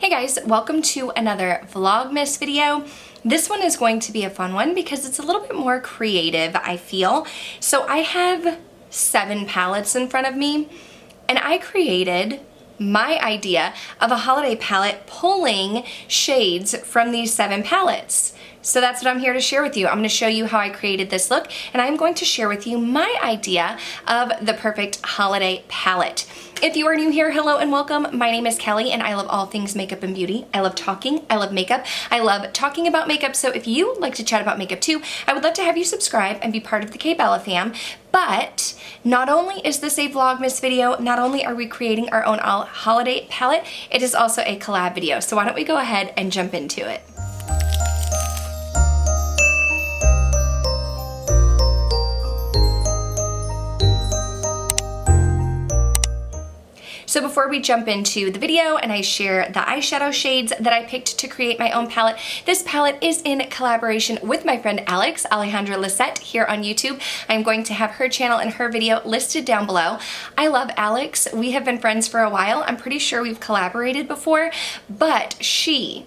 Hey guys, welcome to another Vlogmas video. This one is going to be a fun one because it's a little bit more creative, I feel. So I have 7 palettes in front of me, and I created my idea of a holiday palette pulling shades from these 7 palettes. So that's what I'm here to share with you. I'm going to show you how I created this look, and I'm going to share with you my idea of the perfect holiday palette. If you are new here, hello and welcome. My name is Kelly and I love all things makeup and beauty. I love talking, I love makeup, I love talking about makeup. So if you like to chat about makeup too, I would love to have you subscribe and be part of the KBella fam. But not only is this a Vlogmas video, not only are we creating our own holiday palette, it is also a collab video. So why don't we go ahead and jump into it. So before we jump into the video and I share the eyeshadow shades that I picked to create my own palette, this palette is in collaboration with my friend Alex, Alejandra Lisette, here on YouTube. I'm going to have her channel and her video listed down below. I love Alex. We have been friends for a while. I'm pretty sure we've collaborated before, but she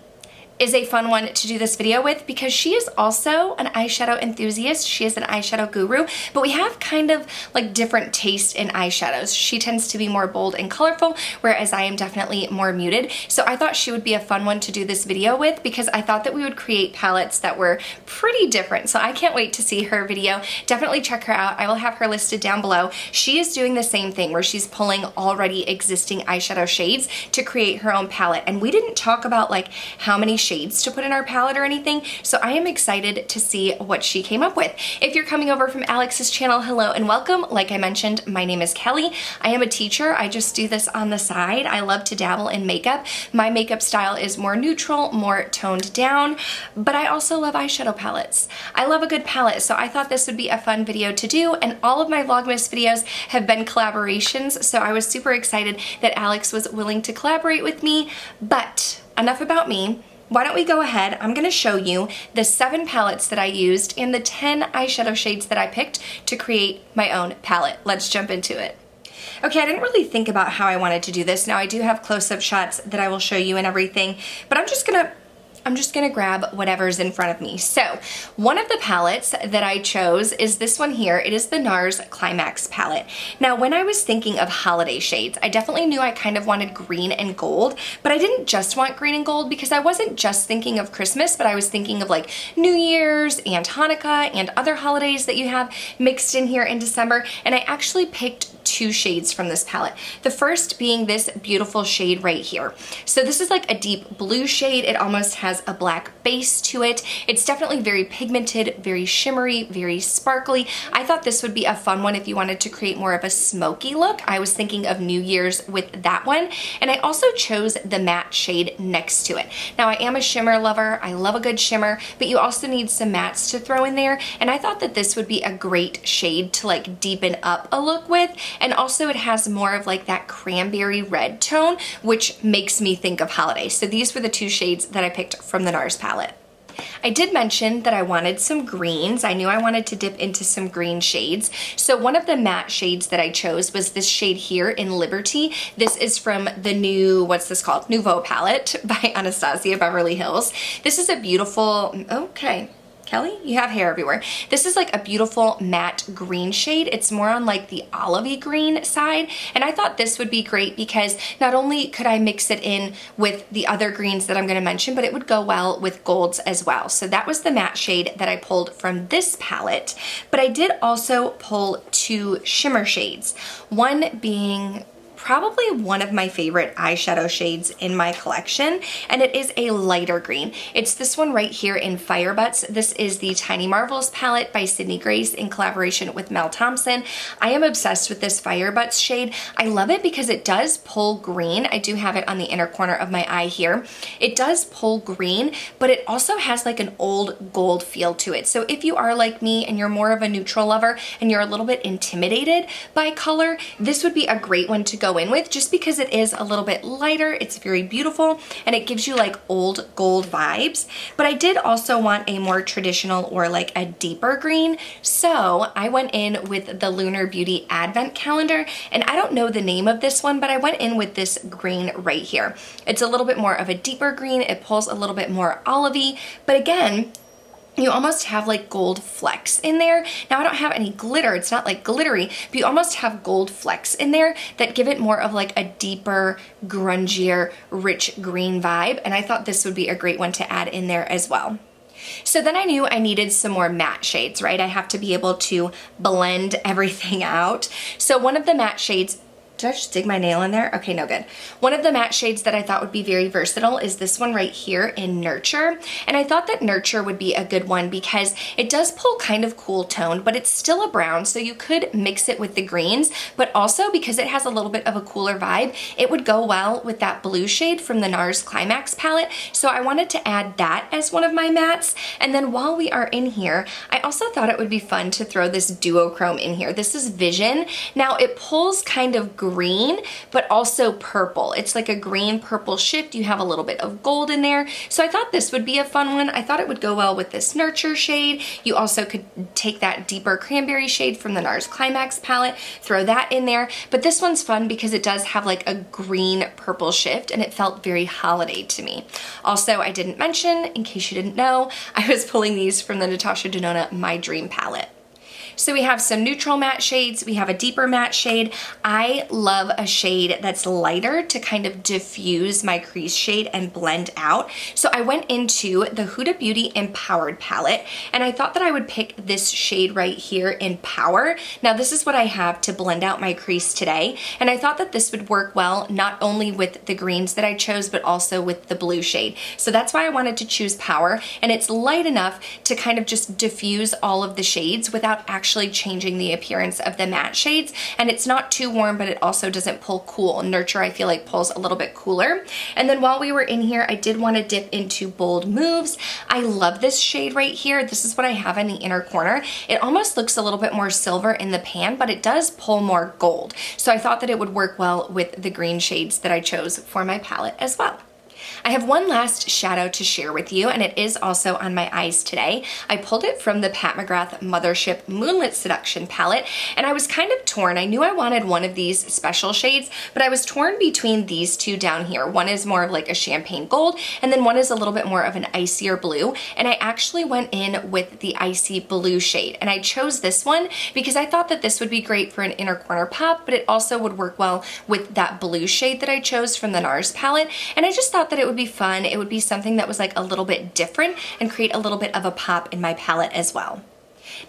is a fun one to do this video with because she is also an eyeshadow enthusiast. She is an eyeshadow guru, but we have kind of like different taste in eyeshadows. She tends to be more bold and colorful, whereas I am definitely more muted. So I thought she would be a fun one to do this video with because I thought that we would create palettes that were pretty different. So I can't wait to see her video. Definitely check her out. I will have her listed down below. She is doing the same thing where she's pulling already existing eyeshadow shades to create her own palette. And we didn't talk about like how many shades to put in our palette or anything, so I am excited to see what she came up with. If you're coming over from Alex's channel, hello and welcome. Like I mentioned, my name is Kelly. I am a teacher. I just do this on the side. I love to dabble in makeup. My makeup style is more neutral, more toned down, but I also love eyeshadow palettes. I love a good palette, so I thought this would be a fun video to do, and all of my Vlogmas videos have been collaborations, so I was super excited that Alex was willing to collaborate with me. But enough about me. Why don't we go ahead, I'm going to show you the 7 palettes that I used and the 10 eyeshadow shades that I picked to create my own palette. Let's jump into it. Okay, I didn't really think about how I wanted to do this. Now I do have close-up shots that I will show you and everything, but I'm just gonna grab whatever's in front of me. So one of the palettes that I chose is this one here. It is the NARS Climax palette. Now when I was thinking of holiday shades, I definitely knew I kind of wanted green and gold, but I didn't just want green and gold because I wasn't just thinking of Christmas, but I was thinking of like New Year's and Hanukkah and other holidays that you have mixed in here in December, and I actually picked 2 shades from this palette. The first being this beautiful shade right here. So this is like a deep blue shade. It almost has a black base to it. It's definitely very pigmented, very shimmery, very sparkly. I thought this would be a fun one if you wanted to create more of a smoky look. I was thinking of New Year's with that one. And I also chose the matte shade next to it. Now I am a shimmer lover. I love a good shimmer, but you also need some mattes to throw in there. And I thought that this would be a great shade to like deepen up a look with. And also it has more of like that cranberry red tone, which makes me think of holiday. So these were the 2 shades that I picked from the NARS palette. I did mention that I wanted some greens. I knew I wanted to dip into some green shades. So one of the matte shades that I chose was this shade here in Liberty. This is from the new, what's this called? Nouveau palette by Anastasia Beverly Hills. This is a beautiful, okay. Kelly, you have hair everywhere. This is like a beautiful matte green shade. It's more on like the olivey green side. And I thought this would be great because not only could I mix it in with the other greens that I'm going to mention, but it would go well with golds as well. So that was the matte shade that I pulled from this palette. But I did also pull 2 shimmer shades. One being probably one of my favorite eyeshadow shades in my collection, and it is a lighter green. It's this one right here in Fire Butts. This is the Tiny Marvels palette by Sydney Grace in collaboration with Mel Thompson. I am obsessed with this Fire Butts shade. I love it because it does pull green. I do have it on the inner corner of my eye here. It does pull green, but it also has like an old gold feel to it. So if you are like me and you're more of a neutral lover and you're a little bit intimidated by color, this would be a great one to go go in with just because it is a little bit lighter. It's very beautiful and it gives you like old gold vibes. But I did also want a more traditional or like a deeper green. So I went in with the Lunar Beauty Advent Calendar, and I don't know the name of this one, but I went in with this green right here. It's a little bit more of a deeper green. It pulls a little bit more olivey, but again, you almost have like gold flecks in there. Now I don't have any glitter, it's not like glittery, but you almost have gold flecks in there that give it more of like a deeper, grungier, rich green vibe. And I thought this would be a great one to add in there as well. So then I knew I needed some more matte shades, right? I have to be able to blend everything out. So one of the matte shades, did I just dig my nail in there? Okay, no good. One of the matte shades that I thought would be very versatile is this one right here in Nurture. And I thought that Nurture would be a good one because it does pull kind of cool toned, but it's still a brown, so you could mix it with the greens, but also because it has a little bit of a cooler vibe, it would go well with that blue shade from the NARS Climax palette. So I wanted to add that as one of my mattes. And then while we are in here, I also thought it would be fun to throw this duochrome in here. This is Vision. Now it pulls kind of green, but also purple. It's like a green purple shift. You have a little bit of gold in there. So I thought this would be a fun one. I thought it would go well with this Nurture shade. You also could take that deeper cranberry shade from the NARS Climax palette, throw that in there. But this one's fun because it does have like a green purple shift and it felt very holiday to me. Also, I didn't mention, in case you didn't know, I was pulling these from the Natasha Denona My Dream palette. So we have some neutral matte shades, we have a deeper matte shade. I love a shade that's lighter to kind of diffuse my crease shade and blend out. So I went into the Huda Beauty Empowered palette and I thought that I would pick this shade right here in Power. Now this is what I have to blend out my crease today, and I thought that this would work well not only with the greens that I chose but also with the blue shade. So that's why I wanted to choose Power, and it's light enough to kind of just diffuse all of the shades without actually changing the appearance of the matte shades. And it's not too warm, but it also doesn't pull cool. Nurture, I feel like, pulls a little bit cooler. And then while we were in here, I did want to dip into Bold Moves. I love this shade right here. This is what I have in the inner corner. It almost looks a little bit more silver in the pan, but it does pull more gold. So I thought that it would work well with the green shades that I chose for my palette as well. I have one last shadow to share with you, and it is also on my eyes today. I pulled it from the Pat McGrath Mothership Moonlit Seduction palette, and I was kind of torn. I knew I wanted one of these special shades, but I was torn between these two down here. One is more of like a champagne gold, and then one is a little bit more of an icier blue, and I actually went in with the icy blue shade, and I chose this one because I thought that this would be great for an inner corner pop, but it also would work well with that blue shade that I chose from the NARS palette, and I just thought that it would be fun. It would be something that was like a little bit different and create a little bit of a pop in my palette as well.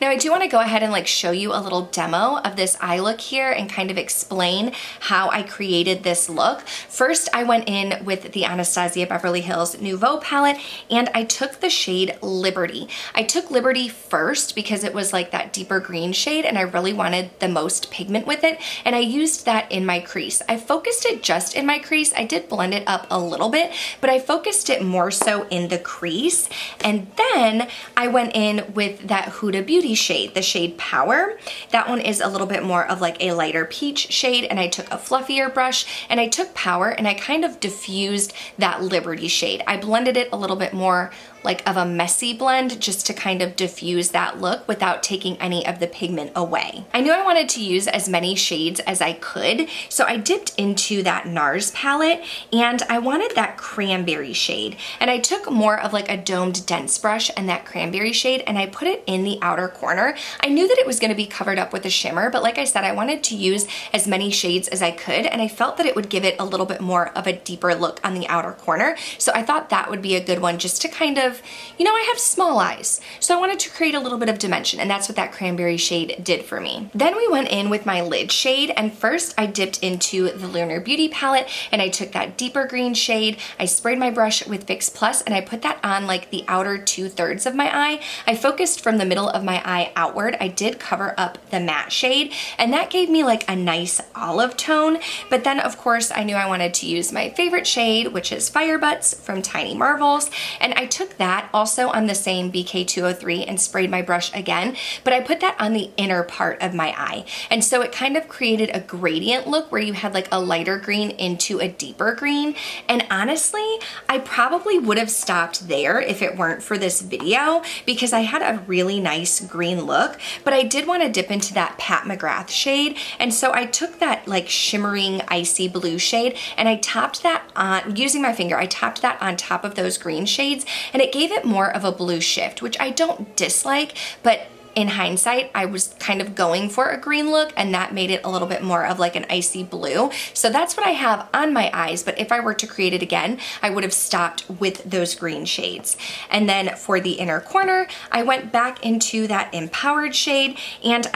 Now I do want to go ahead and like show you a little demo of this eye look here and kind of explain how I created this look. First, I went in with the Anastasia Beverly Hills Nouveau palette and I took the shade Liberty. I took Liberty first because it was like that deeper green shade and I really wanted the most pigment with it, and I used that in my crease. I focused it just in my crease. I did blend it up a little bit, but I focused it more so in the crease. And then I went in with that Huda Beauty shade, the shade Power. That one is a little bit more of like a lighter peach shade, and I took a fluffier brush and I took Power and I kind of diffused that Liberty shade. I blended it a little bit more like of a messy blend just to kind of diffuse that look without taking any of the pigment away. I knew I wanted to use as many shades as I could, so I dipped into that NARS palette and I wanted that cranberry shade. And I took more of like a domed dense brush and that cranberry shade and I put it in the outer corner. I knew that it was gonna be covered up with a shimmer, but like I said, I wanted to use as many shades as I could, and I felt that it would give it a little bit more of a deeper look on the outer corner. So I thought that would be a good one just to kind of, you know, I have small eyes, so I wanted to create a little bit of dimension, and that's what that cranberry shade did for me. Then we went in with my lid shade, and first I dipped into the Lunar Beauty palette, and I took that deeper green shade, I sprayed my brush with Fix Plus, and I put that on like the outer 2/3 of my eye. I focused from the middle of of my eye outward, I did cover up the matte shade, and that gave me like a nice olive tone. But then of course I knew I wanted to use my favorite shade, which is Fire Butts from Tiny Marvels, and I took that also on the same BK203 and sprayed my brush again, but I put that on the inner part of my eye. And so it kind of created a gradient look where you had like a lighter green into a deeper green. And honestly, I probably would have stopped there if it weren't for this video, because I had a really nice green look, but I did want to dip into that Pat McGrath shade. And so I took that like shimmering icy blue shade and I tapped that on, using my finger, I tapped that on top of those green shades, and it gave it more of a blue shift, which I don't dislike, but in hindsight, I was kind of going for a green look, and that made it a little bit more of like an icy blue. So that's what I have on my eyes, but if I were to create it again, I would have stopped with those green shades. And then for the inner corner, I went back into that Empowered shade, and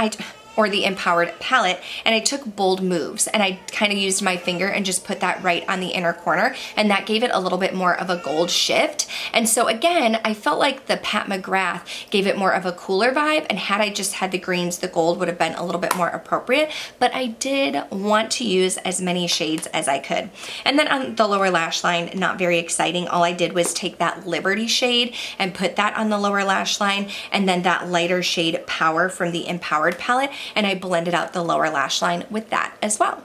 or the Empowered palette, and I took Bold Moves, and I kind of used my finger and just put that right on the inner corner, and that gave it a little bit more of a gold shift. And so again, I felt like the Pat McGrath gave it more of a cooler vibe, and had I just had the greens, the gold would have been a little bit more appropriate, but I did want to use as many shades as I could. And then on the lower lash line, not very exciting. All I did was take that Liberty shade and put that on the lower lash line, and then that lighter shade Power from the Empowered palette, and I blended out the lower lash line with that as well.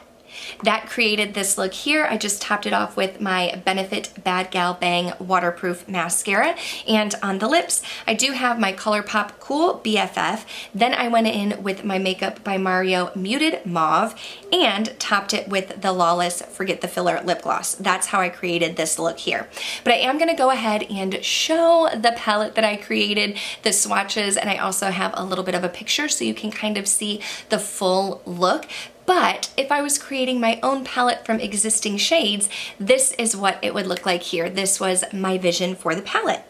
That created this look here. I just topped it off with my Benefit Bad Gal Bang waterproof mascara, and on the lips I do have my ColourPop Cool BFF. Then I went in with my Makeup by Mario Muted Mauve and topped it with the Lawless Forget the Filler lip gloss. That's how I created this look here. But I am gonna go ahead and show the palette that I created, the swatches, and I also have a little bit of a picture so you can kind of see the full look. But if I was creating my own palette from existing shades, this is what it would look like here. This was my vision for the palette.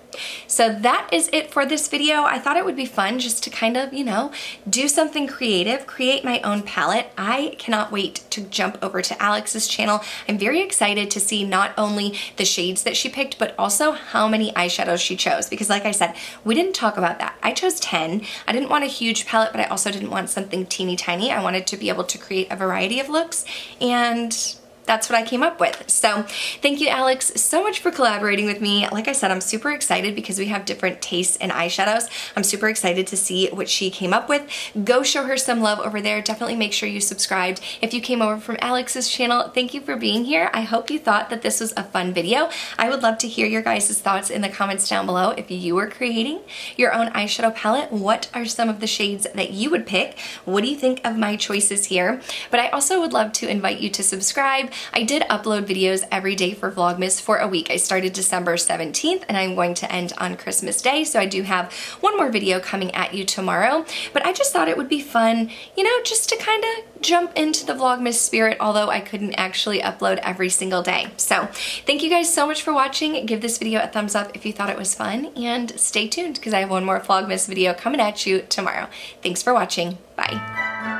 So that is it for this video. I thought it would be fun just to kind of, you know, do something creative, create my own palette. I cannot wait to jump over to Alex's channel. I'm very excited to see not only the shades that she picked, but also how many eyeshadows she chose. Because like I said, we didn't talk about that. I chose 10. I didn't want a huge palette, but I also didn't want something teeny tiny. I wanted to be able to create a variety of looks, and that's what I came up with. So thank you, Alex, so much for collaborating with me. Like I said, I'm super excited because we have different tastes in eyeshadows. I'm super excited to see what she came up with. Go show her some love over there. Definitely make sure you subscribed. If you came over from Alex's channel, thank you for being here. I hope you thought that this was a fun video. I would love to hear your guys' thoughts in the comments down below. If you were creating your own eyeshadow palette, what are some of the shades that you would pick? What do you think of my choices here? But I also would love to invite you to subscribe. I did upload videos every day for Vlogmas for a week. I started December 17th and I'm going to end on Christmas Day, so I do have one more video coming at you tomorrow. But I just thought it would be fun, you know, just to kind of jump into the Vlogmas spirit, although I couldn't actually upload every single day. So thank you guys so much for watching. Give this video a thumbs up if you thought it was fun, and stay tuned because I have one more Vlogmas video coming at you tomorrow. Thanks for watching. Bye.